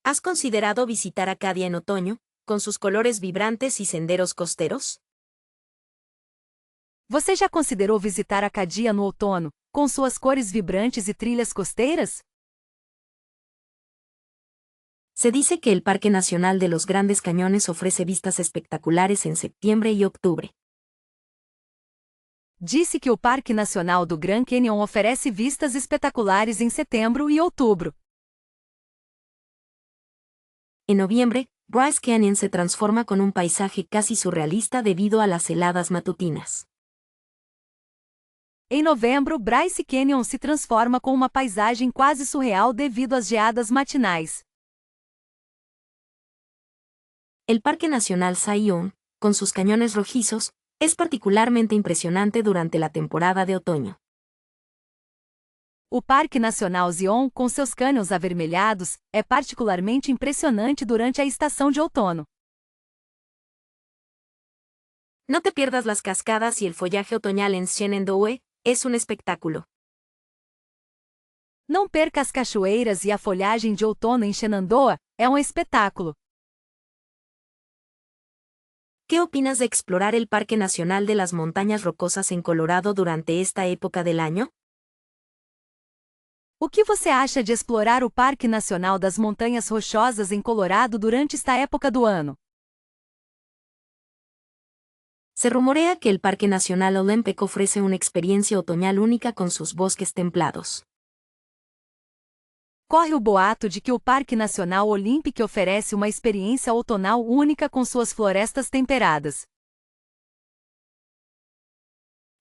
¿Has considerado visitar Acadia en otoño, con sus colores vibrantes y senderos costeros? Você já considerou visitar Acadia no outono, com suas cores vibrantes e trilhas costeiras? Se dice que el Parque Nacional de los Grandes Cañones ofrece vistas espectaculares en septiembre y octubre. Disse que o Parque Nacional do Grand Canyon oferece vistas espetaculares em setembro e outubro. En noviembre, Bryce Canyon se transforma con un paisaje casi surrealista debido a las heladas matutinas. Em novembro, Bryce Canyon se transforma com uma paisagem quase surreal devido às geadas matinais. El Parque Nacional Zion, con sus cañones rojizos, es particularmente impresionante durante la temporada de otoño. O Parque Nacional Zion, com seus cânions avermelhados, é particularmente impressionante durante a estação de outono. No te pierdas las cascadas y el follaje otoñal en Shenandoah, es un espectáculo. Não perca as cachoeiras e a folhagem de outono em Shenandoah, é um espetáculo. ¿Qué opinas de explorar el Parque Nacional de las Montañas Rocosas en Colorado durante esta época del año? O que você acha de explorar o Parque Nacional das Montanhas Rochosas em Colorado durante esta época do ano? Se rumorea que el Parque Nacional Olympic ofrece una experiencia otoñal única con sus bosques templados. Corre o boato de que o Parque Nacional Olympic oferece uma experiência outonal única com suas florestas temperadas.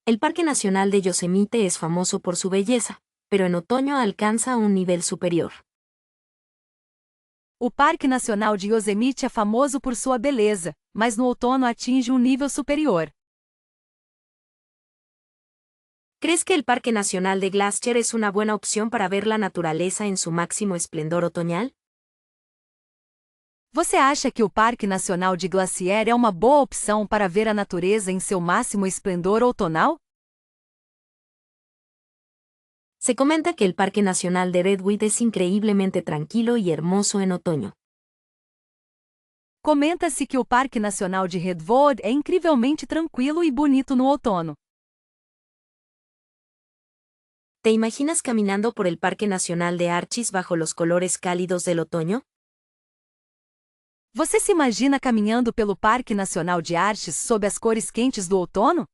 El Parque Nacional de Yosemite es famoso por su belleza, pero en otoño alcanza un nivel superior. O Parque Nacional de Yosemite é famoso por sua beleza, mas no outono atinge um nível superior. ¿Crees que el Parque Nacional de Glacier es una buena opción para ver la naturaleza en su máximo esplendor otoñal? Você acha que o Parque Nacional de Glacier é uma boa opção para ver a natureza em seu máximo esplendor outonal? Se comenta que el Parque Nacional de Redwood es increíblemente tranquilo y hermoso en otoño. Comenta-se que o Parque Nacional de Redwood é incrivelmente tranquilo e bonito no outono. ¿Te imaginas caminando por el Parque Nacional de Arches bajo los colores cálidos del otoño? Você se imagina caminhando pelo Parque Nacional de Arches sob as cores quentes do outono?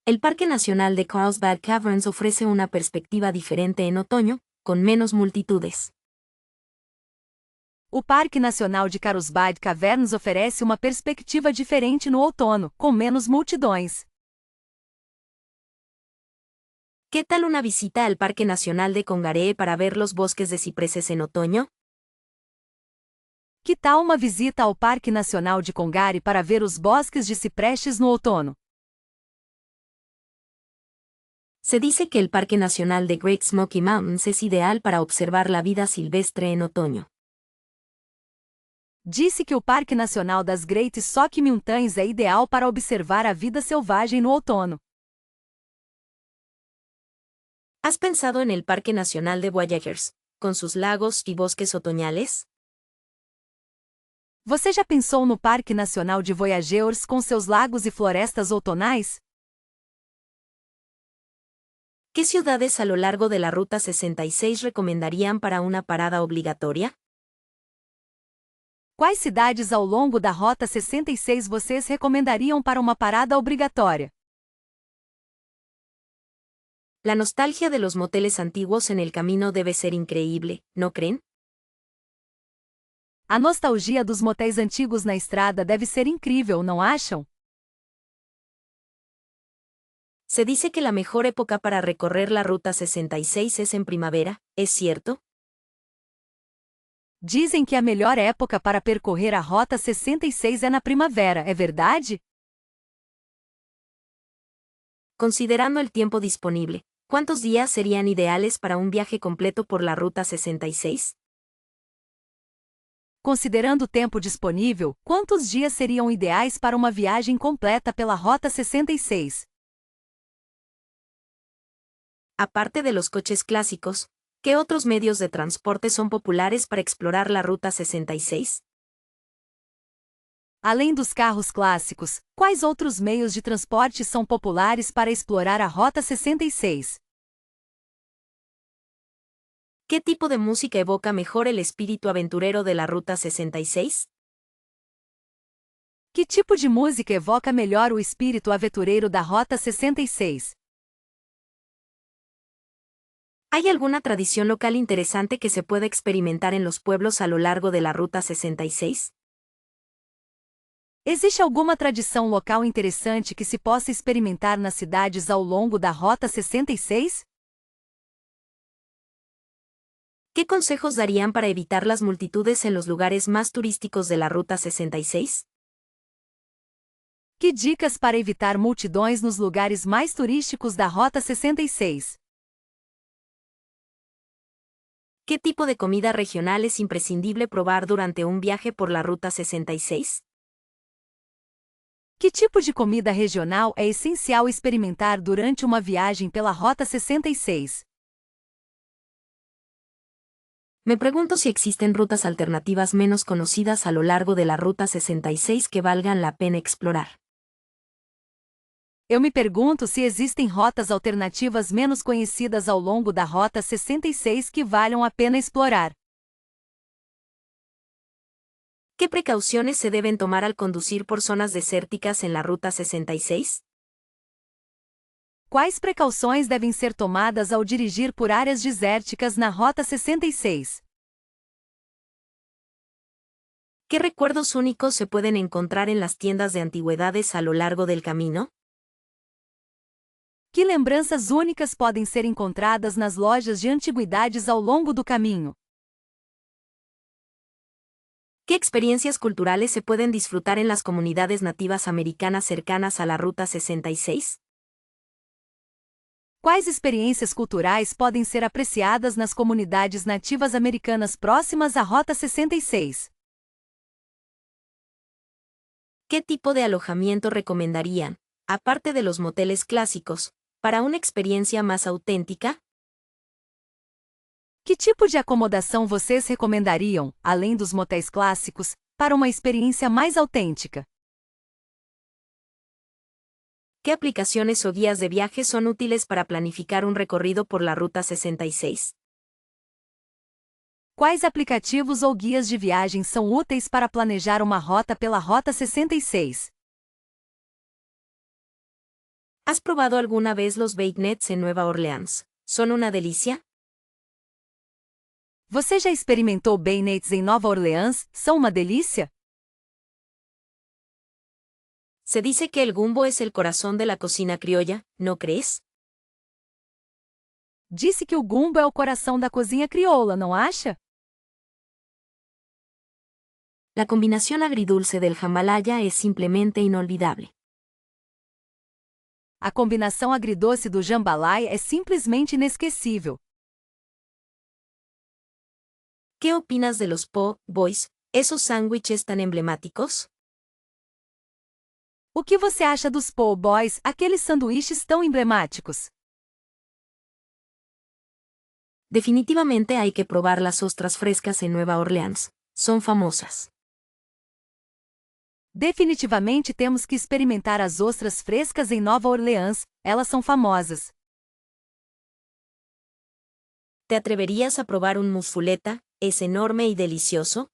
El Parque Nacional de Carlsbad Caverns ofrece una perspectiva diferente en otoño, con menos multitudes. O Parque Nacional de Carlsbad Caverns oferece uma perspectiva diferente no outono, com menos multidões. ¿Qué tal una visita al Parque Nacional de Congaree para ver los bosques de cipreses en otoño? Que tal uma visita ao Parque Nacional de Congaree para ver os bosques de ciprestes no outono? Se dice que el Parque Nacional de Great Smoky Mountains es ideal para observar la vida silvestre en otoño. Disse que o Parque Nacional das Great Smoky Mountains é ideal para observar a vida selvagem no outono. ¿Has pensado en el Parque Nacional de Voyageurs, con sus lagos y bosques otoñales? Você já pensou no Parque Nacional de Voyageurs com seus lagos e florestas outonais? ¿Qué ciudades a lo largo de la Ruta 66 recomendarían para una parada obligatoria? Quais cidades ao longo da Rota 66 vocês recomendariam para uma parada obrigatória? La nostalgia de los moteles antiguos en el camino debe ser increíble, ¿no creen? A nostalgia dos motéis antigos na estrada deve ser incrível, não acham? Se dice que la mejor época para recorrer la Ruta 66 es en primavera, ¿es cierto? Dizem que a melhor época para percorrer a Rota 66 é na primavera, é verdade? Considerando el tiempo disponible, ¿cuántos días serían ideales para un viaje completo por la Ruta 66? Considerando o tempo disponível, quantos dias seriam ideais para uma viagem completa pela Rota 66? Aparte de los coches clásicos, ¿Qué otros medios de transporte son populares para explorar la Ruta 66? Além dos carros clássicos, quais outros meios de transporte são populares para explorar a Rota 66? ¿Qué tipo de música evoca mejor el espíritu aventurero de la Ruta 66? Que tipo de música evoca melhor o espírito aventureiro da Rota 66? ¿Hay alguna tradición local interesante que se pueda experimentar en los pueblos a lo largo de la Ruta 66? Existe alguma tradição local interessante que se possa experimentar nas cidades ao longo da Rota 66? ¿Qué consejos darían para evitar las multitudes en los lugares más turísticos de la Ruta 66? Que dicas para evitar multidões nos lugares mais turísticos da Rota 66? ¿Qué tipo de comida regional es imprescindible probar durante un viaje por la Ruta 66? Que tipo de comida regional é essencial experimentar durante uma viagem pela Rota 66? Me pregunto si existen rutas alternativas menos conocidas a lo largo de la Ruta 66 que valgan la pena explorar. Eu me pergunto se existem rotas alternativas menos conhecidas ao longo da Rota 66 que valham a pena explorar. ¿Qué precauciones se deben tomar al conducir por zonas desérticas en la Ruta 66? Quais precauções devem ser tomadas ao dirigir por áreas desérticas na Rota 66? ¿Qué recuerdos únicos se pueden encontrar en las tiendas de antigüedades a lo largo del camino? Que lembranças únicas podem ser encontradas nas lojas de antiguidades ao longo do caminho? ¿Qué experiencias culturales se pueden disfrutar en las comunidades nativas americanas cercanas a la Ruta 66? Quais experiências culturais podem ser apreciadas nas comunidades nativas americanas próximas à Rota 66? ¿Qué tipo de alojamiento recomendarían, aparte de los moteles clásicos, para una experiencia más auténtica? Que tipo de acomodação vocês recomendariam, além dos motéis clássicos, para uma experiência mais autêntica? ¿Qué aplicaciones o guías de viaje son útiles para planificar un recorrido por la Ruta 66? Quais aplicativos ou guias de viagem são úteis para planejar uma rota pela Rota 66? ¿Has probado alguna vez los beignets en Nueva Orleans? ¿Son una delicia? Você já experimentou beignets em Nova Orleans? São uma delícia? Se dice que el gumbo es el corazón de la cocina criolla, ¿no crees? Disse que o gumbo é o coração da cozinha crioula, não acha? La combinación agridulce del jambalaya es simplemente inolvidable. A combinação agridoce do jambalaya é simplesmente inesquecível. ¿Qué opinas de los po' boys, esos sándwiches tan emblemáticos? O que você acha dos po' boys, aqueles sanduíches tão emblemáticos? Definitivamente hay que probar las ostras frescas en Nueva Orleans. Son famosas. Definitivamente temos que experimentar as ostras frescas em Nova Orleans, elas são famosas. ¿Te atreverías a probar un musfuleta? ¿Es enorme y delicioso?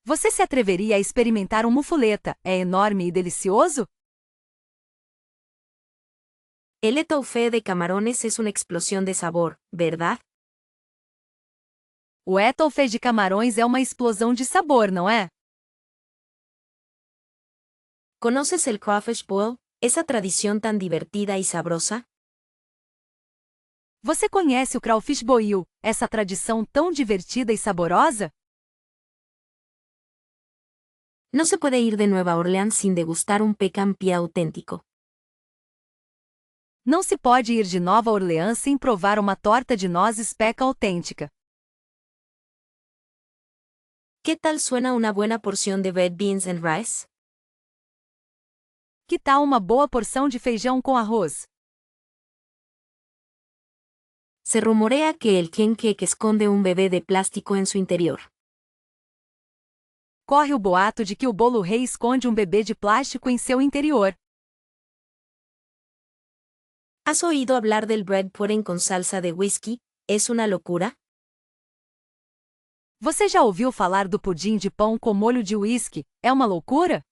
Você se atreveria a experimentar um mufuleta? É enorme e delicioso? El étouffée de camarones es una explosión de sabor, ¿verdad? O étouffée de camarões é uma explosão de sabor, não é? ¿Conoces el crawfish boil, esa tradición tan divertida y sabrosa? Você conhece o crawfish boil, essa tradição tão divertida e saborosa? No se puede ir de Nueva Orleans sin degustar un pecan pie auténtico. Não se pode ir de Nova Orleans sem provar uma torta de nozes peca autêntica. ¿Qué tal suena una buena porción de red beans and rice? Que tal uma boa porção de feijão com arroz? Se rumorea que el Ken Cake esconde un bebé de plástico en su interior. Corre o boato de que o bolo rei esconde bebê de plástico em seu interior. ¿Has oído hablar del bread pudding con salsa de whisky? ¿Es una locura? Você já ouviu falar do pudim de pão com molho de uísque? É uma loucura?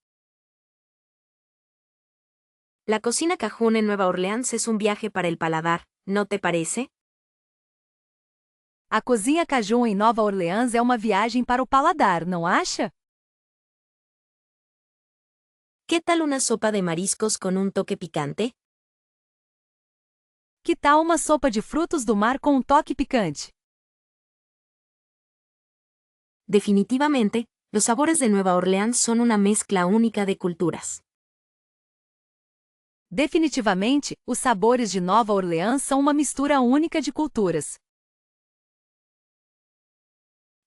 La cocina cajún en Nueva Orleans es un viaje para el paladar, ¿no te parece? A cozinha cajun em Nova Orleans é uma viagem para o paladar, não acha? ¿Qué tal una sopa de mariscos con un toque picante? Que tal uma sopa de frutos do mar com toque picante? Definitivamente, los sabores de Nueva Orleans son una mezcla única de culturas. Definitivamente, os sabores de Nova Orleans são uma mistura única de culturas.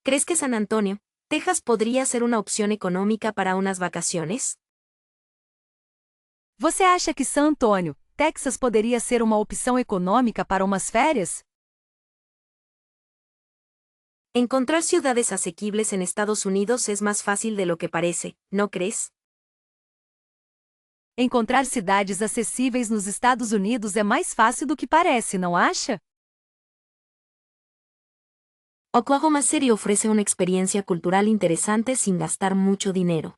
¿Crees que San Antonio, Texas podría ser una opción económica para unas vacaciones? Você acha que San Antônio, Texas poderia ser uma opção econômica para umas férias? Encontrar ciudades asequibles en Estados Unidos es más fácil de lo que parece, ¿no crees? Encontrar cidades acessíveis nos Estados Unidos é mais fácil do que parece, não acha? Oklahoma City ofrece una experiencia cultural interesante sin gastar mucho dinero.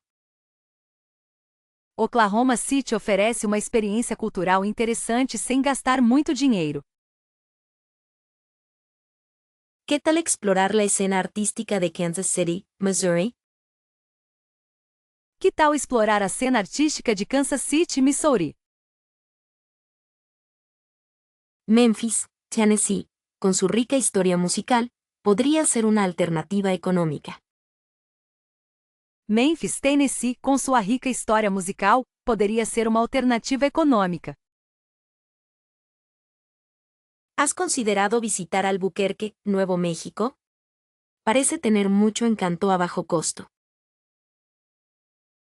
Oklahoma City oferece uma experiência cultural interessante sem gastar muito dinheiro. ¿Qué tal explorar la escena artística de Kansas City, Missouri? Que tal explorar a cena artística de Kansas City, Missouri? Memphis, Tennessee, con su rica historia musical, podría ser una alternativa económica. Memphis, Tennessee, com sua rica história musical, poderia ser uma alternativa econômica. ¿Has considerado visitar Albuquerque, Nuevo México? Parece tener mucho encanto a bajo costo.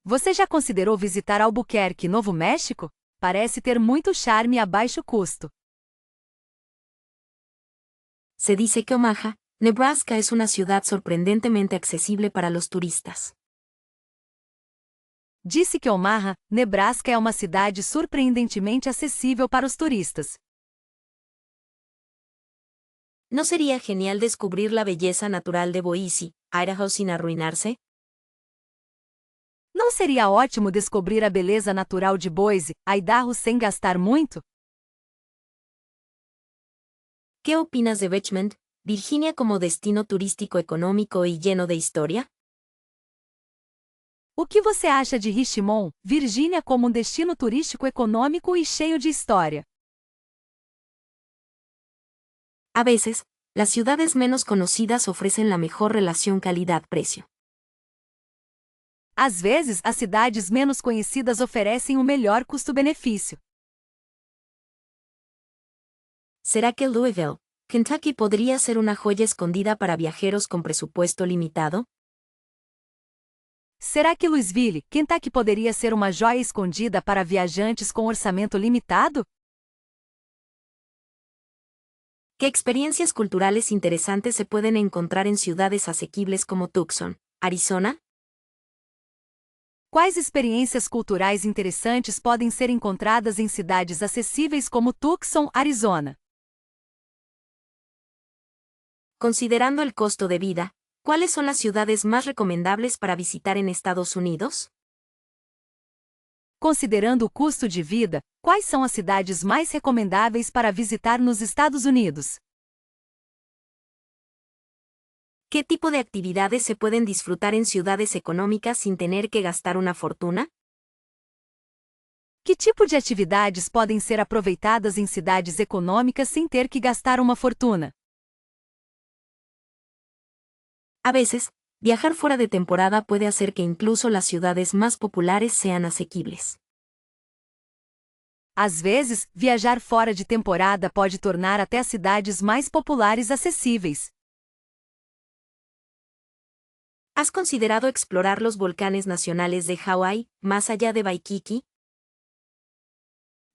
Você já considerou visitar Albuquerque, Novo México? Parece ter muito charme a baixo custo. Se dice que Omaha, Nebraska es una ciudad sorprendentemente accesible para los turistas. Disse que Omaha, Nebraska é uma cidade surpreendentemente acessível para os turistas. ¿No sería genial descubrir la belleza natural de Boise, Idaho sin arruinarse? Não seria ótimo descobrir a beleza natural de Boise, Idaho sem gastar muito? ¿Qué opinas de Richmond, Virginia como destino turístico económico y lleno de historia? O que você acha de Richmond, Virgínia como destino turístico econômico e cheio de história? A veces, las ciudades menos conocidas ofrecen la mejor relación calidad-precio. Às vezes, as cidades menos conhecidas oferecem o melhor custo-benefício. ¿Será que Louisville, Kentucky podría ser una joya escondida para viajeros con presupuesto limitado? Será que Louisville, Kentucky poderia ser uma joia escondida para viajantes com orçamento limitado? ¿Qué experiencias culturales interesantes se pueden encontrar en ciudades asequibles como Tucson, Arizona? Quais experiências culturais interessantes podem ser encontradas em cidades acessíveis como Tucson, Arizona? Considerando el costo de vida, ¿cuáles son las ciudades más recomendables para visitar en Estados Unidos? Considerando o custo de vida, quais são as cidades mais recomendáveis para visitar nos Estados Unidos? ¿Qué tipo de actividades se pueden disfrutar en ciudades económicas sin tener que gastar una fortuna? Que tipo de atividades podem ser aproveitadas em cidades econômicas sem ter que gastar uma fortuna? A veces, viajar fuera de temporada puede hacer que incluso las ciudades más populares sean asequibles. Às vezes, viajar fora de temporada pode tornar até as cidades mais populares acessíveis. ¿Has considerado explorar los volcanes nacionales de Hawái, más allá de Waikiki?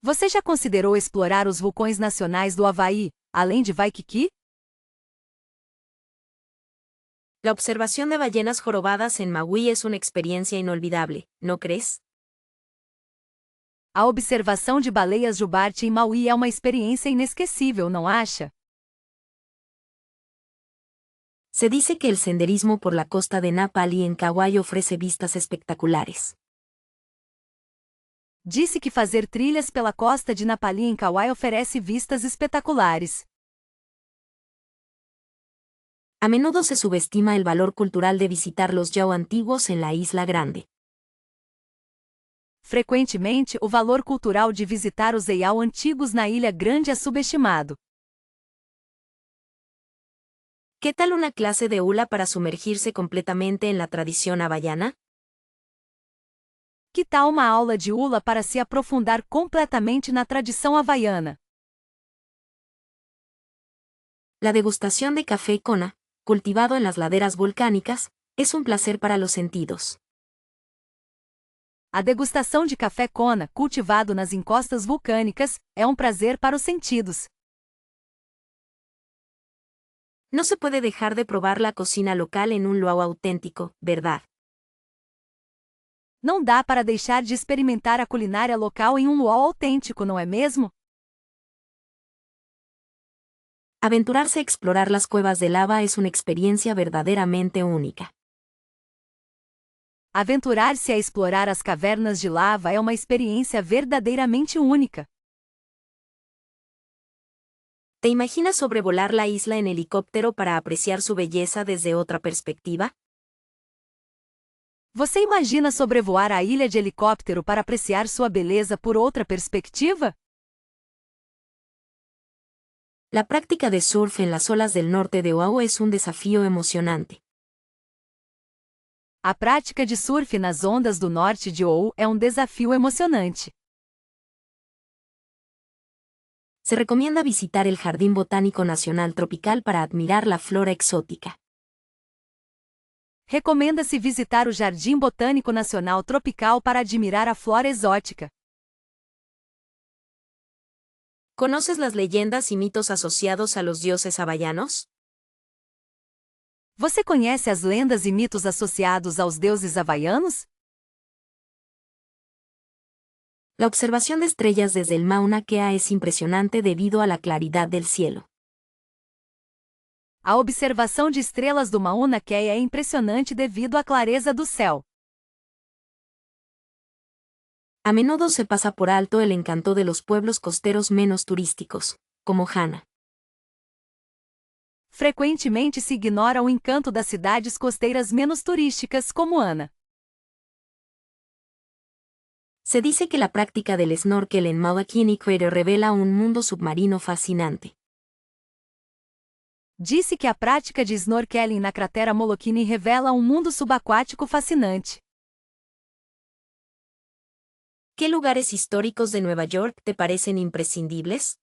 Você já considerou explorar os vulcões nacionais do Havaí, além de Waikiki? La observación de ballenas jorobadas en Maui es una experiencia inolvidable, ¿no crees? A observação de baleias jubarte em Maui é uma experiência inesquecível, não acha? Se dice que el senderismo por la costa de Napa Ali en Kauai ofrece vistas espectaculares. Disse que fazer trilhas pela costa de Napali em Kauai oferece vistas espetaculares. A menudo se subestima el valor cultural de visitar los yaoi antiguos en la Isla Grande. Frequentemente, o valor cultural de visitar os heiau antigos na Ilha Grande é subestimado. ¿Qué tal una clase de hula para sumergirse completamente en la tradición hawaiana? Que tal uma aula de hula para se aprofundar completamente na tradição havaiana? La degustación de café Kona, cultivado en las laderas volcánicas, es un placer para los sentidos. A degustação de café Kona, cultivado nas encostas vulcânicas, é um prazer para os sentidos. No se puede dejar de probar la cocina local en un luau auténtico, ¿verdad? Não dá para deixar de experimentar a culinária local em um luau autêntico, não é mesmo? Aventurarse a explorar las cuevas de lava es una experiencia verdaderamente única. Aventurar-se a explorar as cavernas de lava é uma experiência verdadeiramente única. ¿Te imaginas sobrevolar la isla en helicóptero para apreciar su belleza desde otra perspectiva? Você imagina sobrevoar a ilha de helicóptero para apreciar sua beleza por outra perspectiva? La práctica de surf en las olas del norte de Oahu es un desafío emocionante. A prática de surf nas ondas do norte de Oahu é um desafio emocionante. Se recomienda visitar el Jardín Botánico Nacional Tropical para admirar la flora exótica. Recomenda-se visitar o Jardim Botânico Nacional Tropical para admirar a flora exótica. ¿Conoces las leyendas y mitos asociados a los dioses hawaianos? Você conhece as lendas e mitos associados aos deuses havaianos? La observación de estrellas desde el Mauna Kea es impresionante debido a la claridad del cielo. A observação de estrelas do Mauna Kea é impressionante devido à clareza do céu. A menudo se pasa por alto el encanto de los pueblos costeros menos turísticos, como Hana. Frequentemente se ignora o encanto das cidades costeiras menos turísticas, como Ana. Se dice que la práctica del snorkel en Mauna Crater revela un mundo submarino fascinante. Disse que a prática de snorkeling na cratera Molokini revela um mundo subaquático fascinante. ¿Qué lugares históricos de Nueva York te parecen imprescindibles?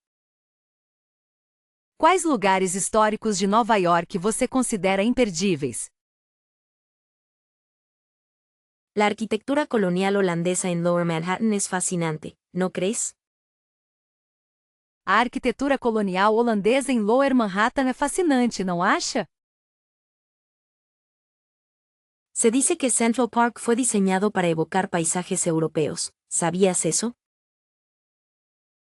Quais lugares históricos de Nova York você considera imperdíveis? La arquitectura colonial holandesa en Lower Manhattan es fascinante, ¿no crees? A arquitetura colonial holandesa em Lower Manhattan é fascinante, não acha? Se dice que Central Park fue diseñado para evocar paisajes europeos. ¿Sabías eso?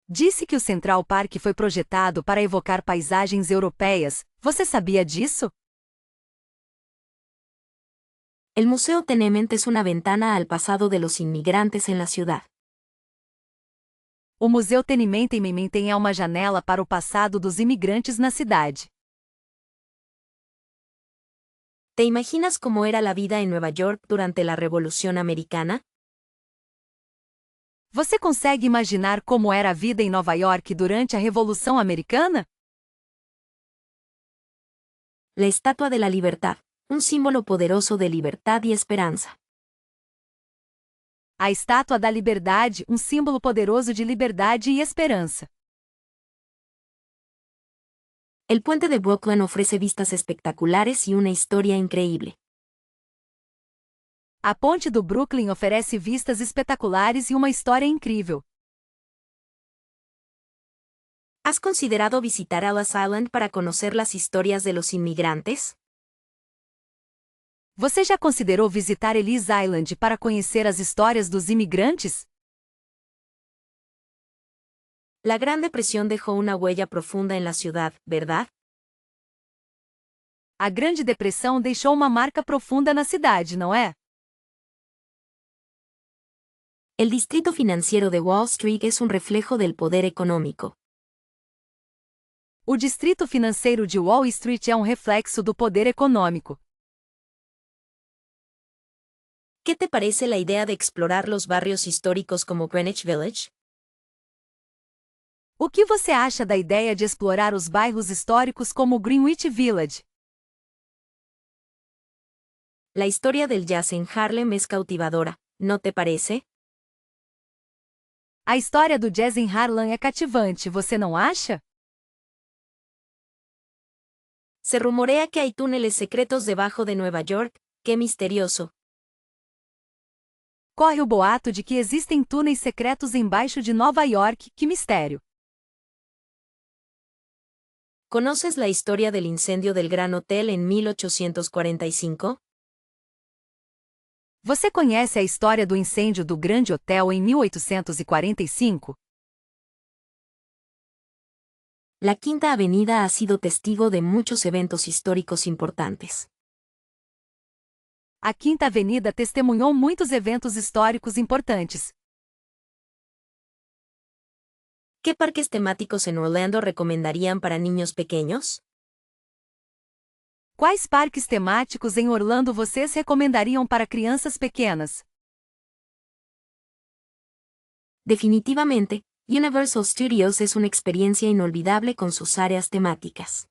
Disse que o Central Park foi projetado para evocar paisagens europeias. Você sabia disso? El Museo Tenement es una ventana al pasado de los inmigrantes en la ciudad. O Museu Tenement em Mementen é uma janela para o passado dos imigrantes na cidade. ¿Te imaginas cómo era la vida en Nueva York durante la Revolución Americana? Você consegue imaginar como era a vida em Nova York durante a Revolução Americana? La Estatua de la Libertad, un símbolo poderoso de libertad y esperanza. A Estátua da Liberdade, um símbolo poderoso de liberdade e esperança. El puente de Brooklyn ofrece vistas espectaculares y una historia increíble. A ponte do Brooklyn oferece vistas espetaculares e uma história incrível. ¿Has considerado visitar Ellis Island para conocer las historias de los inmigrantes? Você já considerou visitar Ellis Island para conhecer as histórias dos imigrantes? La Gran Depresión dejó una huella profunda en la ciudad, ¿verdad? A Grande Depressão deixou uma marca profunda na cidade, não é? El distrito financiero de Wall Street es un reflejo del poder económico. O distrito financeiro de Wall Street é um reflexo do poder econômico. ¿Qué te parece la idea de explorar los barrios históricos como Greenwich Village? O que você acha da ideia de explorar os bairros históricos como Greenwich Village? La historia del jazz en Harlem es cautivadora, ¿no te parece? A história do jazz em Harlem é cativante, você não acha? Se rumorea que hay túneles secretos debajo de Nueva York, qué misterioso. Corre o boato de que existem túneis secretos embaixo de Nova York, que mistério. ¿Conoces la historia del incendio del Gran Hotel en 1845? Você conhece a história do incêndio do Grande Hotel em 1845? La Quinta Avenida ha sido testigo de muchos eventos históricos importantes. A Quinta Avenida testemunhou muitos eventos históricos importantes. ¿Qué parques temáticos en Orlando recomendarían para niños pequeños? Quais parques temáticos em Orlando vocês recomendariam para crianças pequenas? Definitivamente, Universal Studios es una experiencia inolvidable con sus áreas temáticas.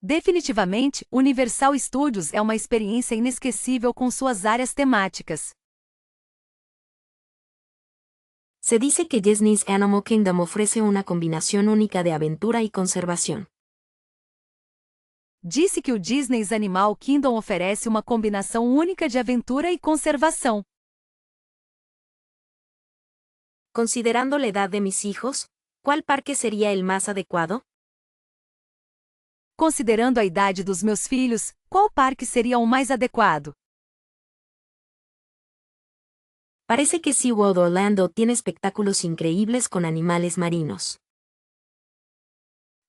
Definitivamente, Universal Studios é uma experiência inesquecível com suas áreas temáticas. Se dice que Disney's Animal Kingdom ofrece una combinación única de aventura y conservación. Disse que o Disney's Animal Kingdom oferece uma combinação única de aventura e conservação. Considerando la edad de mis hijos, ¿cuál parque sería el más adecuado? Considerando a idade dos meus filhos, qual parque seria o mais adequado? Parece que SeaWorld Orlando tiene espectáculos increíbles con animales marinos.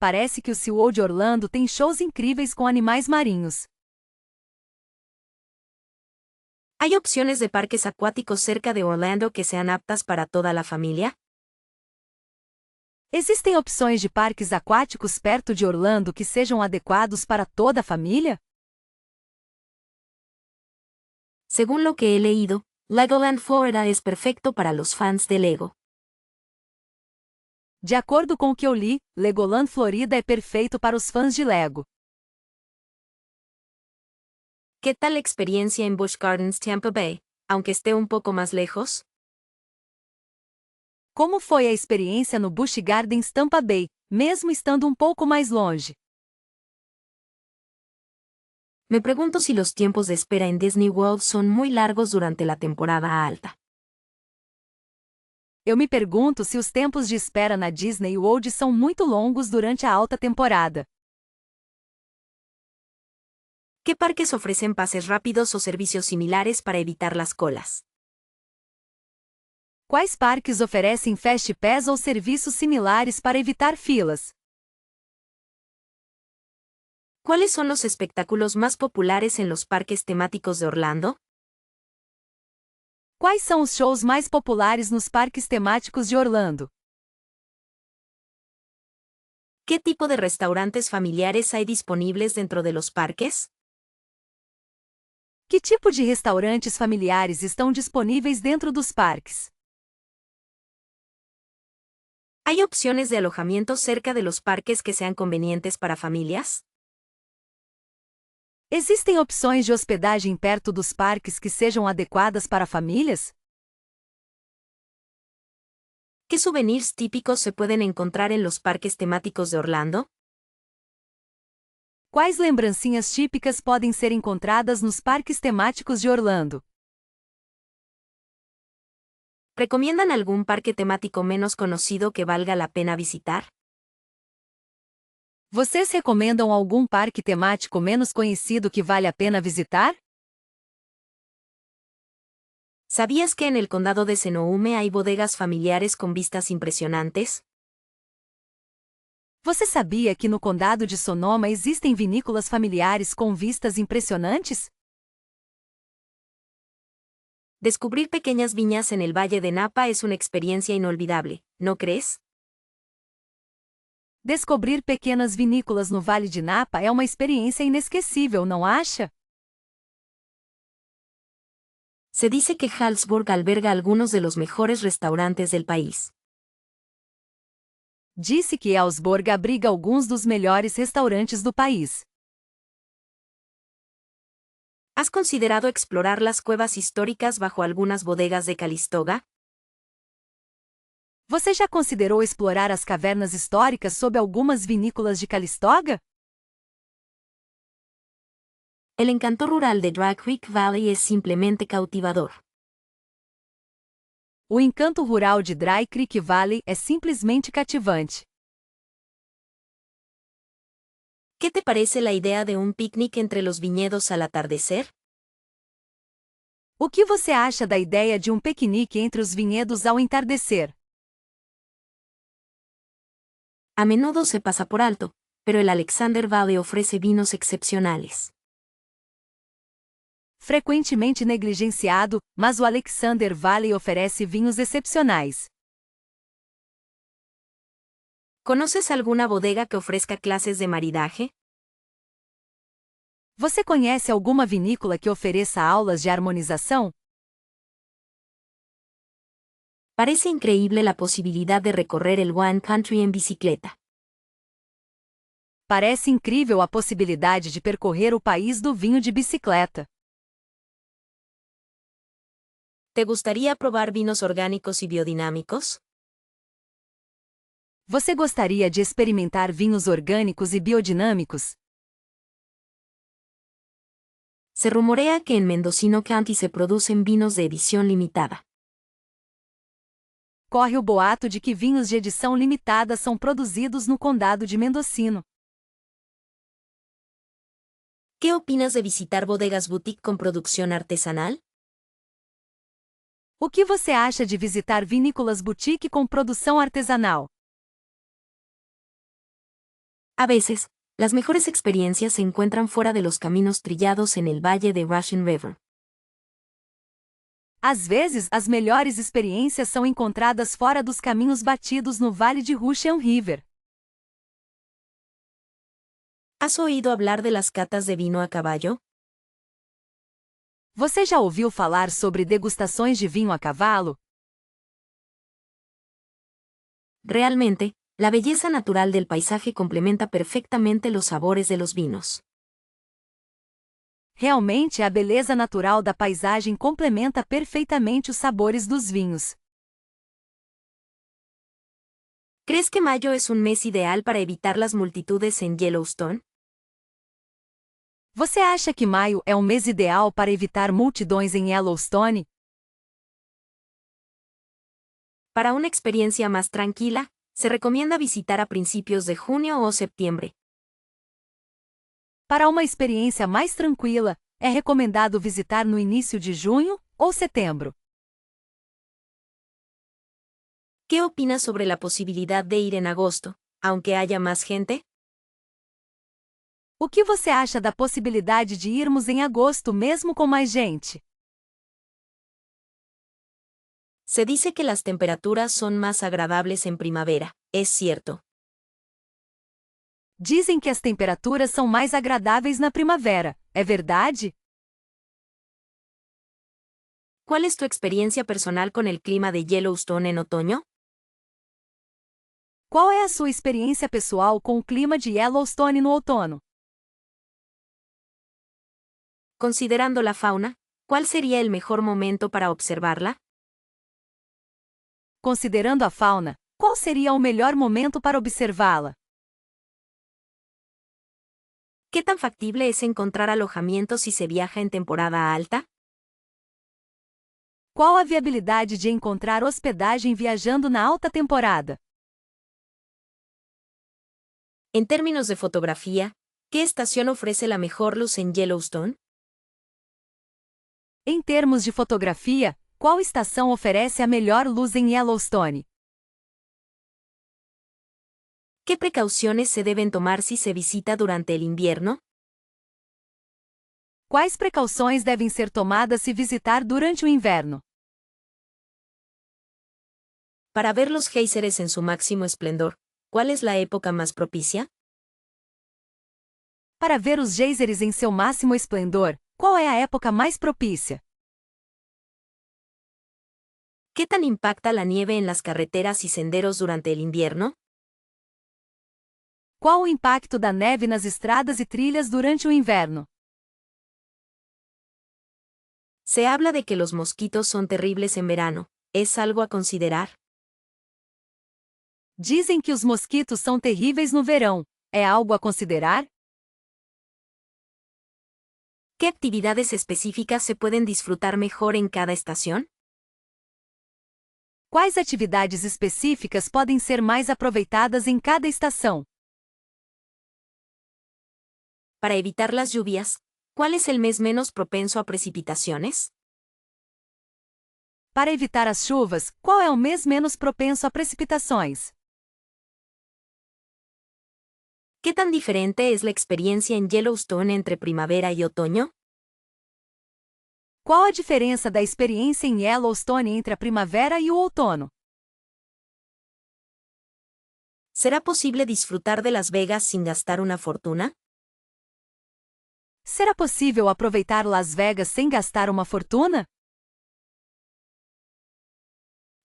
Parece que o SeaWorld Orlando tem shows incríveis com animais marinhos. ¿Hay opciones de parques acuáticos cerca de Orlando que sean aptas para toda la familia? Existem opções de parques aquáticos perto de Orlando que sejam adequados para toda a família? Según lo que he leído, Legoland Florida es perfecto para los fans de Lego. De acordo com o que eu li, Legoland Florida é perfeito para os fãs de Lego. ¿Qué tal la experiencia en Busch Gardens Tampa Bay, aunque esté un poco más lejos? Como foi a experiência no Busch Gardens Tampa Bay, mesmo estando um pouco mais longe? Me pregunto si los tiempos de espera en Disney World son muy largos durante la temporada alta. Eu me pergunto se os tempos de espera na Disney World são muito longos durante a alta temporada. ¿Qué parques ofrecen pases rápidos o servicios similares para evitar las colas? Quais parques oferecem Fast Pass ou serviços similares para evitar filas? ¿Cuáles son los espectáculos más populares en los parques temáticos de Orlando? Quais são os shows mais populares nos parques temáticos de Orlando? ¿Qué tipo de restaurantes familiares hay disponibles dentro de los parques? Que tipo de restaurantes familiares estão disponíveis dentro dos parques? ¿Hay opciones de alojamiento cerca de los parques que sean convenientes para familias? Existem opções de hospedagem perto dos parques que sejam adequadas para famílias? ¿Qué souvenirs típicos se pueden encontrar en los parques temáticos de Orlando? Quais lembrancinhas típicas podem ser encontradas nos parques temáticos de Orlando? ¿Recomiendan algún parque temático menos conocido que valga la pena visitar? Vocês recomendam algum parque temático menos conhecido que vale a pena visitar? ¿Sabías que en el condado de Senoumi hay bodegas familiares con vistas impresionantes? Você sabia que no condado de Sonoma existem vinícolas familiares com vistas impressionantes? Descubrir pequeñas viñas en el Valle de Napa es una experiencia inolvidable, ¿no crees? Descobrir pequenas vinícolas no Vale de Napa é uma experiência inesquecível, não acha? Se dice que Hallsburg alberga algunos de los mejores restaurantes del país. Disse que Ellsborg abriga alguns dos melhores restaurantes do país. ¿Has considerado explorar las cuevas históricas bajo algunas bodegas de Calistoga? Você já considerou explorar as cavernas históricas sob algumas vinícolas de Calistoga? El encanto rural de Dry Creek Valley es simplemente cautivador. O encanto rural de Dry Creek Valley é simplesmente cativante. ¿Qué te parece la idea de un picnic entre los viñedos al atardecer? O que você acha da ideia de um piquenique entre os vinhedos ao entardecer? A menudo se pasa por alto, pero el Alexander Valley ofrece vinos excepcionales. Frequentemente negligenciado, mas o Alexander Valley oferece vinhos excepcionais. ¿Conoces alguna bodega que ofrezca clases de maridaje? Você conhece alguma vinícola que ofereça aulas de harmonização? Parece increíble la posibilidad de recorrer el wine country en bicicleta. Parece incrível a possibilidade de percorrer o país do vinho de bicicleta. ¿Te gustaría probar vinos orgánicos y biodinámicos? Você gostaria de experimentar vinhos orgânicos e biodinâmicos? Se rumorea que en Mendocino County se producen vinos de edición limitada. Corre o boato de que vinhos de edição limitada são produzidos no condado de Mendocino. ¿Qué opinas de visitar bodegas boutique con producción artesanal? O que você acha de visitar vinícolas boutique com produção artesanal? A veces, las mejores experiencias se encuentran fuera de los caminos trillados en el valle de Russian River. Às vezes, as melhores experiências são encontradas fora dos caminhos batidos no Vale de Russian River. ¿Has oído hablar de las catas de vino a caballo? Você já ouviu falar sobre degustações de vinho a cavalo? Realmente, la belleza natural del paisaje complementa perfectamente los sabores de los vinos. Realmente, a beleza natural da paisagem complementa perfeitamente os sabores dos vinhos. ¿Crees que mayo es un mes ideal para evitar las multitudes en Yellowstone? Você acha que maio é um mês ideal para evitar multidões em Yellowstone? Para una experiencia más tranquila, se recomienda visitar a principios de junio o septiembre. Para uma experiência mais tranquila, é recomendado visitar no início de junho ou setembro. ¿Qué opinas sobre la posibilidad de ir en agosto, aunque haya más gente? O que você acha da possibilidade de irmos em agosto mesmo com mais gente? Se dice que las temperaturas son más agradables en primavera, ¿es cierto? Dizem que as temperaturas são mais agradáveis na primavera, é verdade? ¿Cuál es tu experiencia personal con el clima de Yellowstone en otoño? Qual é a sua experiência pessoal com o clima de Yellowstone no outono? Considerando la fauna, ¿cuál sería el mejor momento para observarla? Considerando a fauna, qual seria o melhor momento para observá-la? ¿Qué tan factible es encontrar alojamiento si se viaja en temporada alta? Qual a viabilidade de encontrar hospedagem viajando na alta temporada? En términos de fotografía, ¿qué estación ofrece la mejor luz en Yellowstone? Em termos de fotografia, qual estação oferece a melhor luz em Yellowstone? ¿Qué precauciones se deben tomar si se visita durante el invierno? Quais precauções devem ser tomadas se visitar durante o inverno? Para ver los géiseres en su máximo esplendor, ¿cuál es la época más propicia? Para ver os géiseres em seu máximo esplendor, qual é a época mais propícia? ¿Qué tan impacta la nieve en las carreteras y senderos durante el invierno? Qual o impacto da neve nas estradas e trilhas durante o inverno? Se habla de que los mosquitos son terribles en verano. ¿Es algo a considerar? Dizem que os mosquitos são terríveis no verão. É algo a considerar? ¿Qué actividades específicas se pueden disfrutar mejor en cada estación? Quais atividades específicas podem ser mais aproveitadas em cada estação? Para evitar las lluvias, ¿cuál es el mes menos propenso a precipitaciones? Para evitar as chuvas, qual é o mês menos propenso a precipitações? ¿Qué tan diferente es la experiencia en Yellowstone entre primavera y otoño? Qual a diferença da experiência em Yellowstone entre a primavera e o outono? ¿Será posible disfrutar de Las Vegas sin gastar una fortuna? Será possível aproveitar Las Vegas sem gastar uma fortuna?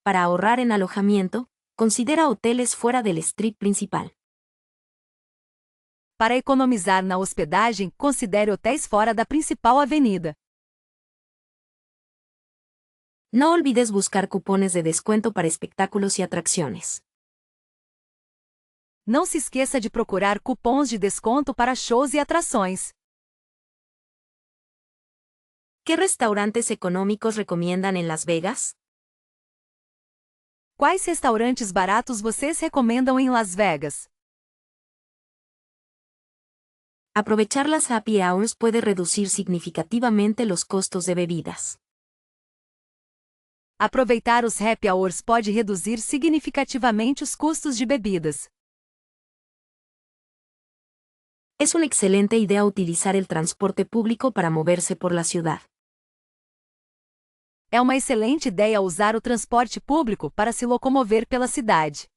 Para ahorrar en alojamiento, considera hoteles fuera del strip principal. Para economizar na hospedagem, considere hotéis fora da principal avenida. No olvides buscar cupones de descuento para espectáculos y atracciones. Não se esqueça de procurar cupons de desconto para shows e atrações. ¿Qué restaurantes económicos recomiendan en Las Vegas? Quais restaurantes baratos vocês recomendam em Las Vegas? Aprovechar las happy hours puede reducir significativamente los costos de bebidas. Aproveitar os happy hours pode reduzir significativamente os custos de bebidas. Es una excelente idea utilizar el transporte público para moverse por la ciudad. É uma excelente ideia usar o transporte público para se locomover pela cidade.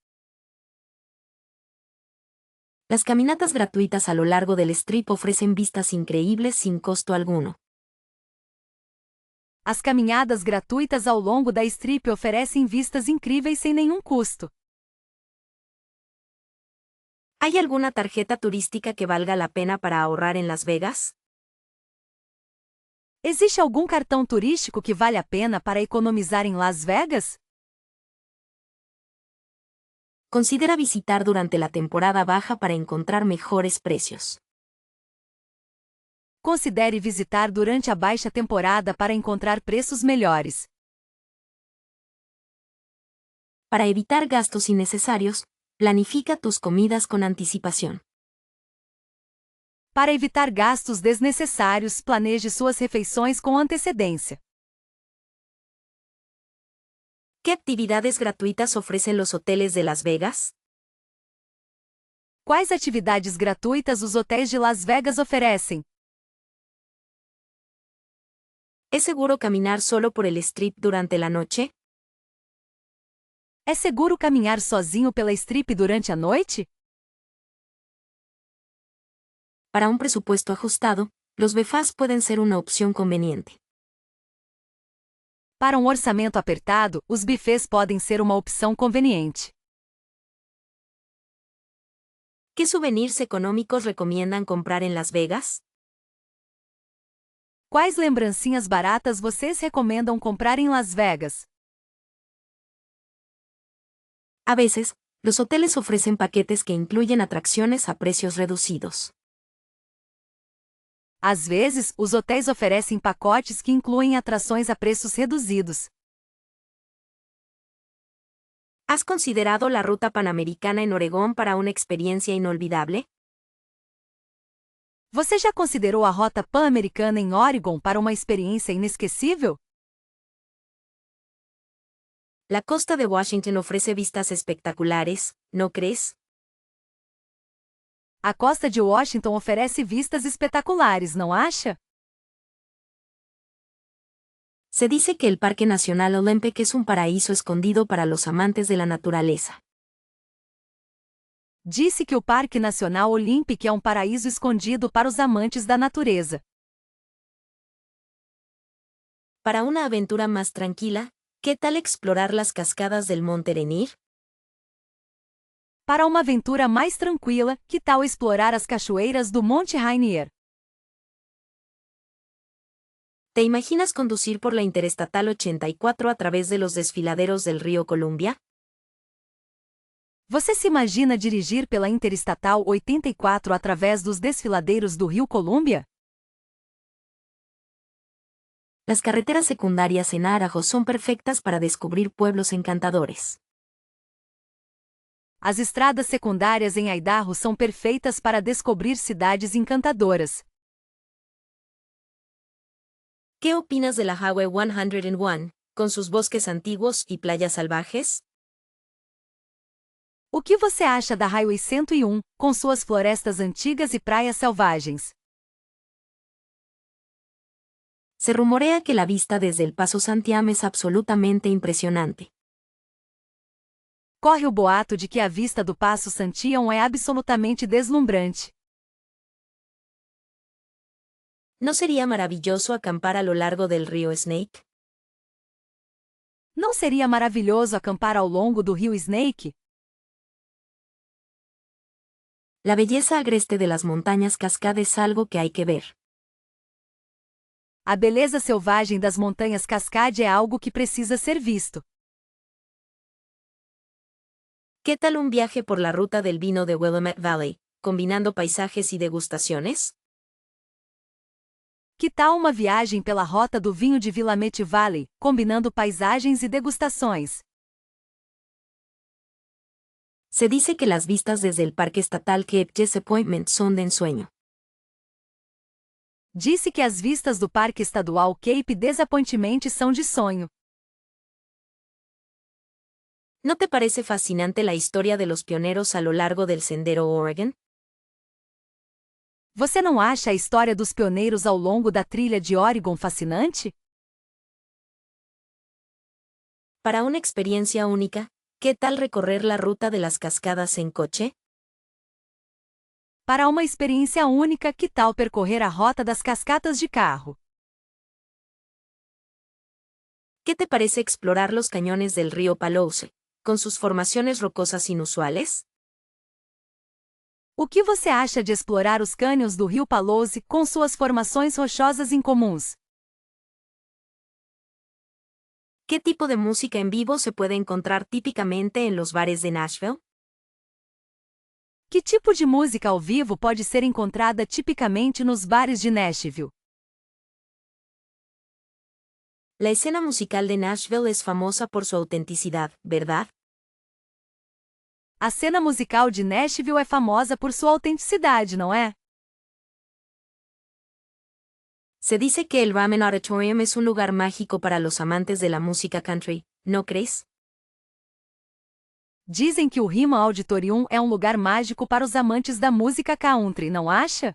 Las caminatas gratuitas a lo largo del strip ofrecen vistas increíbles sin costo alguno. As caminhadas gratuitas ao longo da Strip oferecem vistas incríveis sem nenhum custo. ¿Hay alguna tarjeta turística que valga la pena para ahorrar en Las Vegas? Existe algum cartão turístico que vale a pena para economizar em Las Vegas? Considera visitar durante la temporada baja para encontrar mejores precios. Considere visitar durante a baixa temporada para encontrar preços melhores. Para evitar gastos innecesarios, planifica tus comidas con anticipación. Para evitar gastos desnecessários, planeje suas refeições com antecedência. ¿Qué actividades gratuitas ofrecen los hoteles de Las Vegas? Quais atividades gratuitas os hotéis de Las Vegas oferecem? ¿Es seguro caminar solo por el strip durante la noche? É seguro caminhar sozinho pela Strip durante a noite? Para un presupuesto ajustado, los BFAs pueden ser una opción conveniente. Para um orçamento apertado, os buffets podem ser uma opção conveniente. ¿Qué souvenirs económicos recomiendan comprar en Las Vegas? Quais lembrancinhas baratas vocês recomendam comprar em Las Vegas? A veces, los hoteles ofrecen paquetes que incluyen atracciones a precios reducidos. Às vezes, os hotéis oferecem pacotes que incluem atrações a preços reduzidos. ¿Has considerado la ruta panamericana en Oregón para una experiencia inolvidable? Você já considerou a Rota Pan-Americana em Oregon para uma experiência inesquecível? La costa de Washington ofrece vistas espectaculares, ¿no crees? A costa de Washington oferece vistas espetaculares, não acha? Se dice que el Parque Nacional Olympic es un paraíso escondido para los amantes de la naturaleza. Disse que o Parque Nacional Olympic é um paraíso escondido para os amantes da natureza. Para una aventura más tranquila, ¿qué tal explorar las cascadas del Monte Rainier? Para uma aventura mais tranquila, que tal explorar as cachoeiras do Monte Rainier? ¿Te imaginas conducir por la Interestatal 84 a través de los desfiladeros del río Columbia? Você se imagina dirigir pela Interestatal 84 através dos desfiladeiros do Rio Columbia? Las carreteras secundarias en Idaho son perfectas para descubrir pueblos encantadores. As estradas secundárias em Idaho são perfeitas para descobrir cidades encantadoras. ¿Qué opinas de la Highway 101, con sus bosques antiguos y playas salvajes? O que você acha da Highway 101, com suas florestas antigas e praias selvagens? Se rumorea que la vista desde el Paso Santiam es absolutamente impresionante. Corre o boato de que a vista do Passo Santiam é absolutamente deslumbrante. ¿No sería maravilloso acampar a lo largo del río Snake? Não seria maravilhoso acampar ao longo do rio Snake? La belleza agreste de las montañas Cascade es algo que hay que ver. A beleza selvagem das montanhas Cascade é algo que precisa ser visto. ¿Qué tal un viaje por la ruta del vino de Willamette Valley, combinando paisajes y degustaciones? Que tal uma viagem pela rota do vinho de Willamette Valley, combinando paisagens e degustações? Se dice que las vistas desde el Parque Estatal Cape Disappointment son de ensueño. Disse que as vistas do Parque Estadual Cape Disappointment são de sonho. ¿No te parece fascinante la historia de los pioneros a lo largo del Sendero Oregon? Você não acha a história dos pioneiros ao longo da trilha de Oregon fascinante? Para una experiencia única, ¿qué tal recorrer la ruta de las cascadas en coche? Para uma experiência única, que tal percorrer a rota das cascatas de carro? ¿Qué te parece explorar los cañones del río Palouse, con sus formaciones rocosas inusuales? O que você acha de explorar os cânions do rio Palouse com suas formações rochosas incomuns? ¿Qué tipo de música en vivo se puede encontrar típicamente en los bares de Nashville? Que tipo de música ao vivo pode ser encontrada tipicamente nos bares de Nashville? La escena musical de Nashville es famosa por su autenticidad, ¿verdad? A cena musical de Nashville é famosa por sua autenticidade, não é? Se dice que el Ramen Auditorium es un lugar mágico para los amantes de la música country, ¿no crees? Dizem que o Rima Auditorium é um lugar mágico para os amantes da música country, não acha?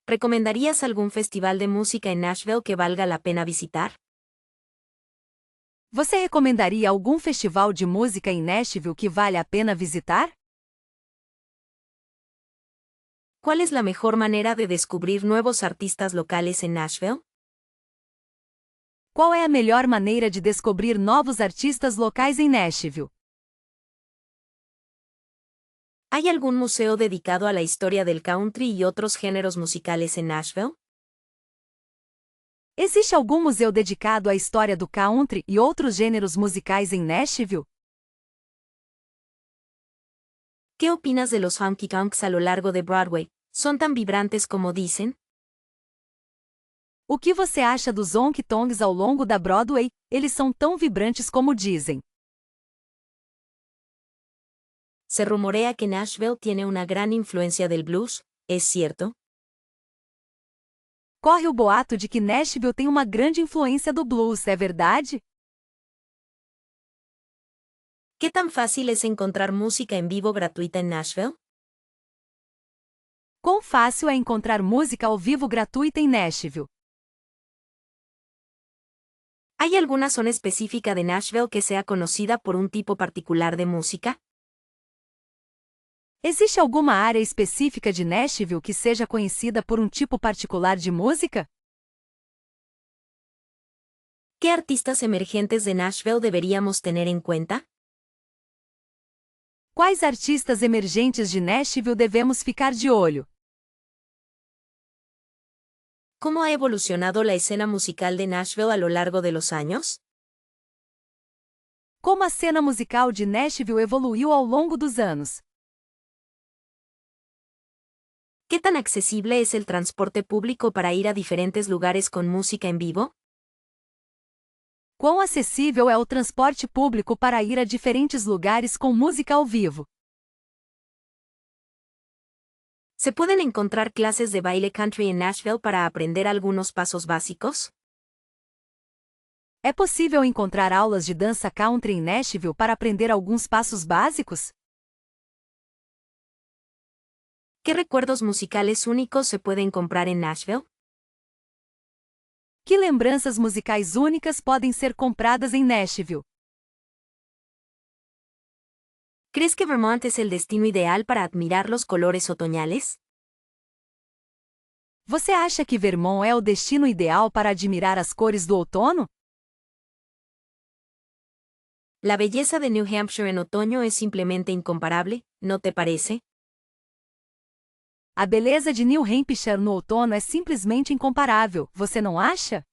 ¿Recomendarías algún festival de música en Nashville que valga la pena visitar? Você recomendaria algum festival de música em Nashville que vale a pena visitar? ¿Cuál es la mejor manera de descubrir nuevos artistas locales en Nashville? Qual é a melhor maneira de descobrir novos artistas locais em Nashville? ¿Hay algún museo dedicado a la historia del country y otros géneros musicales en Nashville? Existe algum museu dedicado à história do country e outros gêneros musicais em Nashville? ¿Qué opinas de los honky tonks a lo largo de Broadway? ¿Son tan vibrantes como dicen? O que você acha dos honky-tonks ao longo da Broadway? Eles são tão vibrantes como dizem. Se rumorea que Nashville tiene una gran influencia del blues, ¿es cierto? Corre o boato de que Nashville tem uma grande influência do blues, é verdade? ¿Qué tan fácil es encontrar música en vivo gratuita en Nashville? Quão fácil é encontrar música ao vivo gratuita em Nashville? ¿Hay alguna zona específica de Nashville que sea conocida por un tipo particular de música? Existe alguma área específica de Nashville que seja conhecida por um tipo particular de música? ¿Qué artistas emergentes de Nashville deberíamos tener en cuenta? Quais artistas emergentes de Nashville devemos ficar de olho? ¿Cómo ha evolucionado la escena musical de Nashville a lo largo de los años? Como a cena musical de Nashville evoluiu ao longo dos anos? ¿Qué tan accesible es el transporte público para ir a diferentes lugares con música en vivo? Quão acessível é o transporte público para ir a diferentes lugares com música ao vivo? ¿Se pueden encontrar clases de baile country en Nashville para aprender algunos pasos básicos? É possível encontrar aulas de dança country em Nashville para aprender alguns passos básicos? ¿Qué recuerdos musicales únicos se pueden comprar en Nashville? Que lembranças musicais únicas podem ser compradas em Nashville? ¿Crees que Vermont es el destino ideal para admirar los colores otoñales? Você acha que Vermont é o destino ideal para admirar as cores do outono? La belleza de New Hampshire en otoño es simplemente incomparable, ¿no te parece? A beleza de New Hampshire no outono é simplesmente incomparável, você não acha?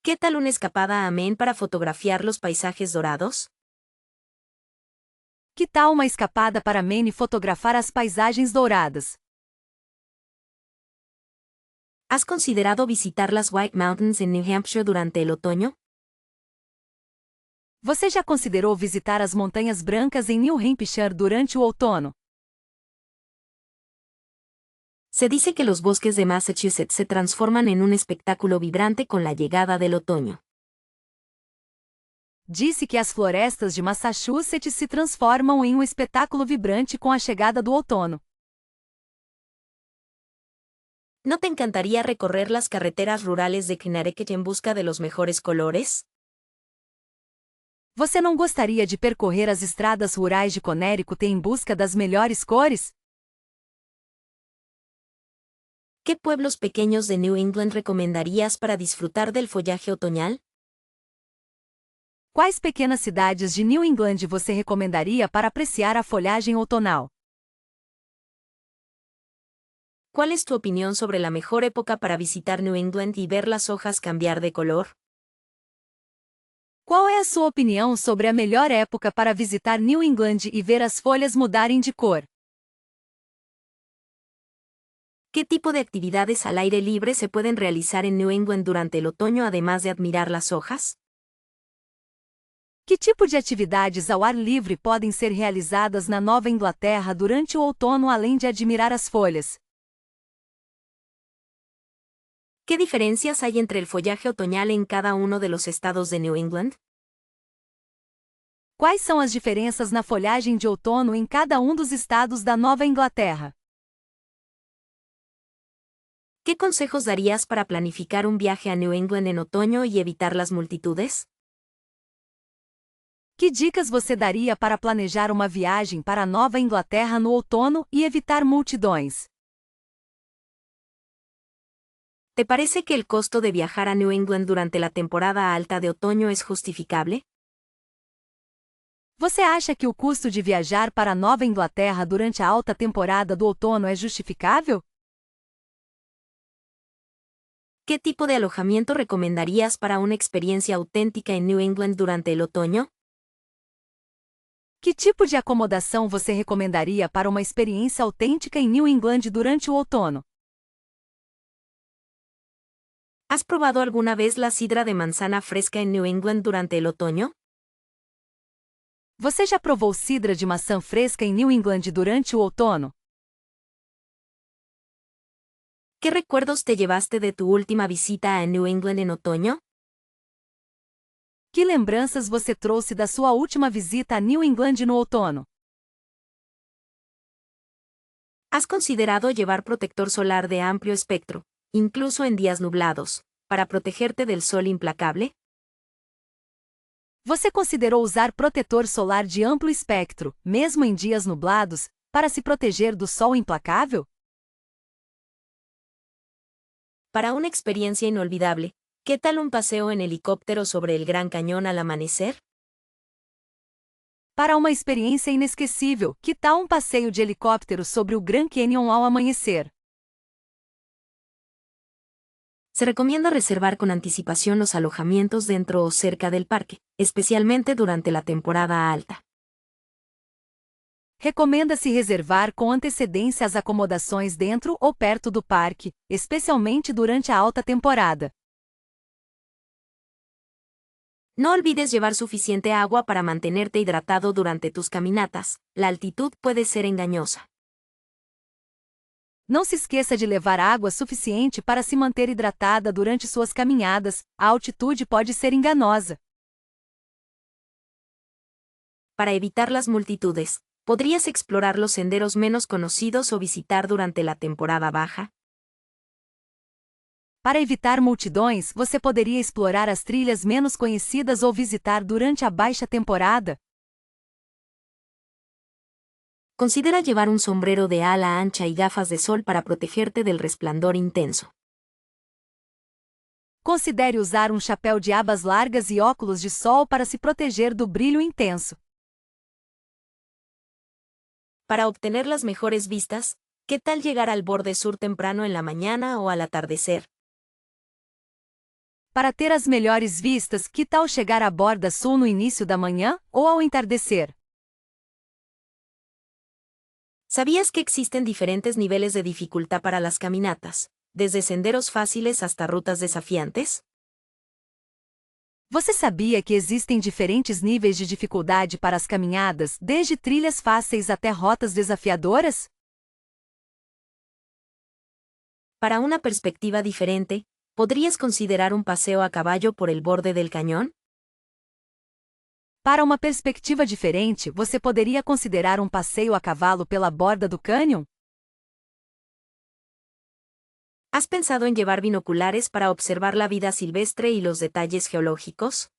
¿Qué tal una escapada a Maine para fotografiar los paisajes dorados? Que tal uma escapada para Maine fotografar as paisagens douradas? ¿Has considerado visitar las White Mountains en New Hampshire durante el otoño? Você já considerou visitar as Montanhas Brancas em New Hampshire durante o outono? Se dice que los bosques de Massachusetts se transforman en un espectáculo vibrante con la llegada del otoño. Disse que as florestas de Massachusetts se transformam em um espetáculo vibrante com a chegada do outono. ¿No te encantaría recorrer las carreteras rurales de Connecticut en busca de los mejores colores? Você não gostaria de percorrer as estradas rurais de Connecticut em busca das melhores cores? ¿Qué pueblos pequeños de New England recomendarías para disfrutar del follaje otoñal? Quais pequenas cidades de New England você recomendaria para apreciar a folhagem outonal? ¿Cuál es tu opinión sobre la mejor época para visitar New England y ver las hojas cambiar de color? Qual é a sua opinião sobre a melhor época para visitar New England e ver as folhas mudarem de cor? ¿Qué tipo de actividades al aire libre se pueden realizar en New England durante el otoño además de admirar las hojas? Que tipo de atividades ao ar livre podem ser realizadas na Nova Inglaterra durante o outono além de admirar as folhas? ¿Qué diferencias hay entre el follaje otoñal en cada uno de los estados de New England? Quais são as diferenças na folhagem de outono em cada um dos estados da Nova Inglaterra? ¿Qué consejos darías para planificar un viaje a New England en otoño y evitar las multitudes? Que dicas você daria para planejar uma viagem para a Nova Inglaterra no outono e evitar multidões? ¿Te parece que el costo de viajar a New England durante la temporada alta de otoño es justificable? Você acha que o custo de viajar para a Nova Inglaterra durante a alta temporada do outono é justificável? ¿Qué tipo de alojamiento recomendarías para una experiencia auténtica en New England durante el otoño? Que tipo de acomodação você recomendaria para uma experiência autêntica em New England durante o outono? ¿Has probado alguna vez la sidra de manzana fresca en New England durante el otoño? Você já provou cidra de maçã fresca em New England durante o outono? ¿Qué recuerdos te llevaste de tu última visita a New England en otoño? Que lembranças você trouxe da sua última visita a New England no outono? ¿Has considerado llevar protector solar de amplio espectro, incluso en días nublados, para protegerte del sol implacable? Você considerou usar protetor solar de amplo espectro, mesmo em dias nublados, para se proteger do sol implacável? Para una experiencia inolvidable, ¿qué tal un paseo en helicóptero sobre el Gran Cañón al amanecer? Para uma experiência inesquecível, que tal um passeio de helicóptero sobre o Grand Canyon ao amanhecer? Se recomienda reservar con anticipación los alojamientos dentro o cerca del parque, especialmente durante la temporada alta. Recomenda-se reservar com antecedência as acomodações dentro ou perto do parque, especialmente durante a alta temporada. No olvides llevar suficiente agua para mantenerte hidratado durante tus caminatas, la altitud puede ser engañosa. Não se esqueça de levar água suficiente para se manter hidratada durante suas caminhadas, a altitude pode ser enganosa. Para evitar las multitudes, ¿podrías explorar los senderos menos conocidos o visitar durante la temporada baja? Para evitar multidões, você poderia explorar as trilhas menos conhecidas ou visitar durante a baixa temporada. Considera llevar un sombrero de ala ancha y gafas de sol para protegerte del resplandor intenso. Considere usar um chapéu de abas largas e óculos de sol para se proteger do brilho intenso. Para obtener las mejores vistas, ¿qué tal llegar al borde sur temprano en la mañana o al atardecer? Para ter as melhores vistas, que tal chegar à borda sul no início da manhã ou ao entardecer? ¿Sabías que existen diferentes niveles de dificultad para las caminatas, desde senderos fáciles hasta rutas desafiantes? Você sabia que existem diferentes níveis de dificuldade para as caminhadas, desde trilhas fáceis até rotas desafiadoras? Para una perspectiva diferente, ¿podrías considerar un paseo a caballo por el borde del cañón? Para uma perspectiva diferente, você poderia considerar um passeio a cavalo pela borda do cânion? ¿Has pensado en llevar binoculares para observar la vida silvestre y los detalles geológicos?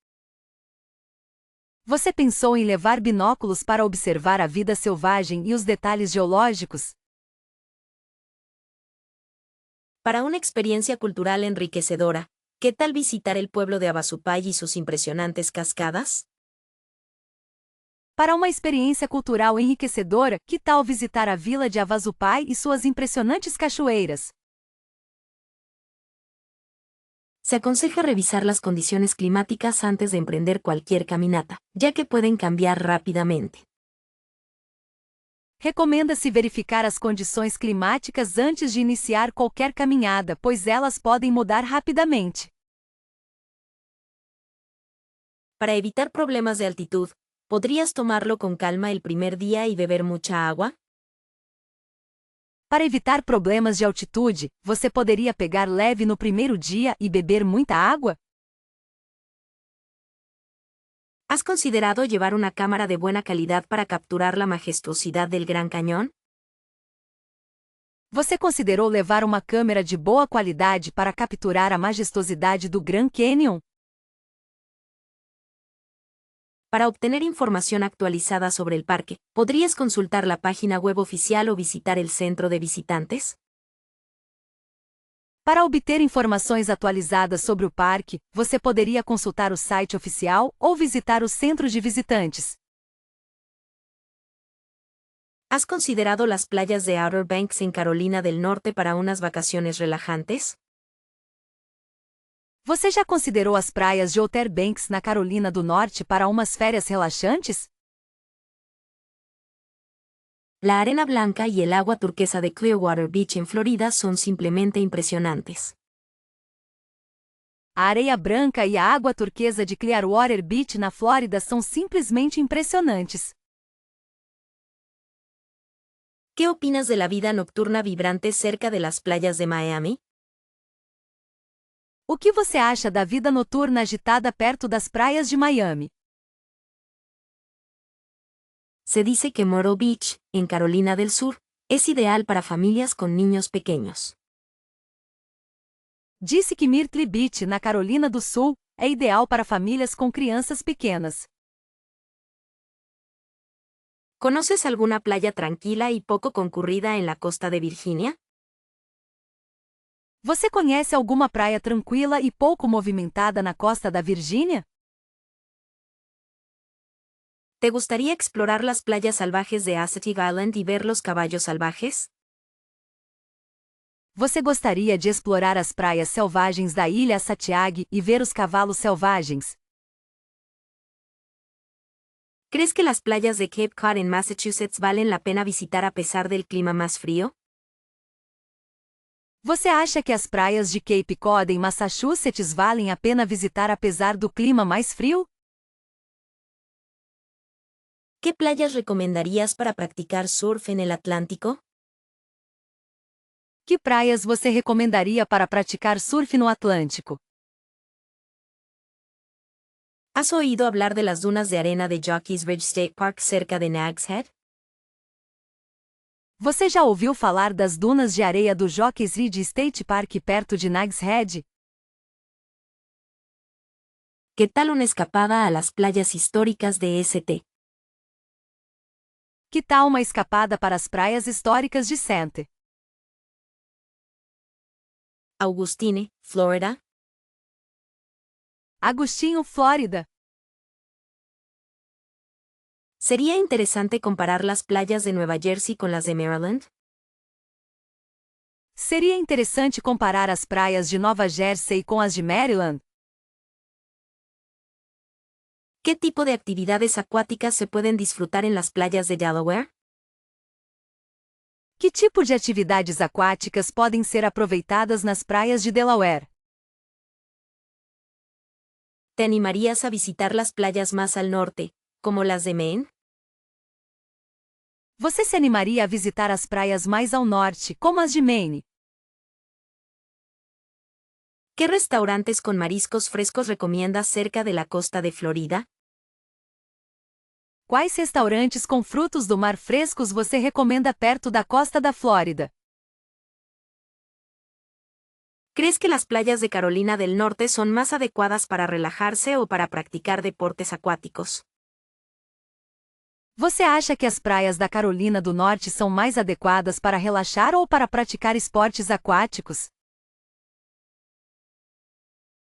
Você pensou em levar binóculos para observar a vida selvagem e os detalhes geológicos? Para una experiencia cultural enriquecedora, ¿qué tal visitar el pueblo de Abasupay y sus impresionantes cascadas? Para uma experiência cultural enriquecedora, que tal visitar a vila de Avazupay e suas impressionantes cachoeiras? Se aconseja revisar las condiciones climáticas antes de emprender cualquier caminata, ya que pueden cambiar rápidamente. Recomenda-se verificar as condições climáticas antes de iniciar qualquer caminhada, pois elas podem mudar rapidamente. Para evitar problemas de altitud, ¿podrías tomarlo con calma el primer día y beber mucha agua? Para evitar problemas de altitude, você poderia pegar leve no primeiro dia e beber muita água? ¿Has considerado llevar una cámara de buena calidad para capturar la majestuosidad del Gran Cañón? Você considerou levar uma câmera de boa qualidade para capturar a majestosidade do Grand Canyon? Para obtener información actualizada sobre el parque, ¿podrías consultar la página web oficial o visitar el centro de visitantes? Para obter informações atualizadas sobre o parque, você poderia consultar o site oficial ou visitar o centro de visitantes. ¿Has considerado las playas de Outer Banks en Carolina del Norte para unas vacaciones relajantes? Você já considerou as praias de Outer Banks na Carolina do Norte para umas férias relaxantes? La arena blanca y el agua turquesa de Clearwater Beach en Florida son simplemente impresionantes. A areia branca e a água turquesa de Clearwater Beach na Flórida são simplesmente impressionantes. ¿Qué opinas de la vida nocturna vibrante cerca de las playas de Miami? O que você acha da vida noturna agitada perto das praias de Miami? Se dice que Myrtle Beach, en Carolina del Sur, es ideal para familias con niños pequeños. Disse que Myrtle Beach, na Carolina do Sul, é ideal para famílias com crianças pequenas. ¿Conoces alguna playa tranquila y poco concurrida en la costa de Virginia? Você conhece alguma praia tranquila e pouco movimentada na costa da Virgínia? ¿Te gustaría explorar las playas salvajes de Assateague Island y ver los caballos salvajes? Você gostaria de explorar as praias selvagens da ilha Assateague e ver os cavalos selvagens? ¿Crees que las playas de Cape Cod en Massachusetts valen la pena visitar a pesar del clima más frío? Você acha que as praias de Cape Cod em Massachusetts valem a pena visitar apesar do clima mais frio? ¿Qué playas recomendarías para practicar surf en el Atlántico? Que praias você recomendaria para praticar surf no Atlântico? ¿Has oído hablar de las dunas de arena de Jockey's Ridge State Park cerca de Nags Head? Você já ouviu falar das dunas de areia do Jockey's Ridge State Park perto de Nags Head? ¿Qué tal una escapada a las playas históricas de St. Que tal uma escapada para as praias históricas de St. Augustine, Florida? Agostinho, Flórida. ¿Sería interesante comparar las playas de Nueva Jersey con las de Maryland? Seria interessante comparar as praias de Nova Jersey com as de Maryland? ¿Qué tipo de actividades acuáticas se pueden disfrutar en las playas de Delaware? Que tipo de atividades aquáticas podem ser aproveitadas nas praias de Delaware? ¿Te animarías a visitar las playas más al norte, como las de Maine? Você se animaria a visitar as praias mais ao norte, como as de Maine? ¿Qué restaurantes con mariscos frescos recomiendas cerca de la costa de Florida? Quais restaurantes com frutos do mar frescos você recomenda perto da costa da Flórida? ¿Crees que las playas de Carolina del Norte son más adecuadas para relajarse o para practicar deportes acuáticos? Você acha que as praias da Carolina do Norte são mais adequadas para relaxar ou para praticar esportes aquáticos?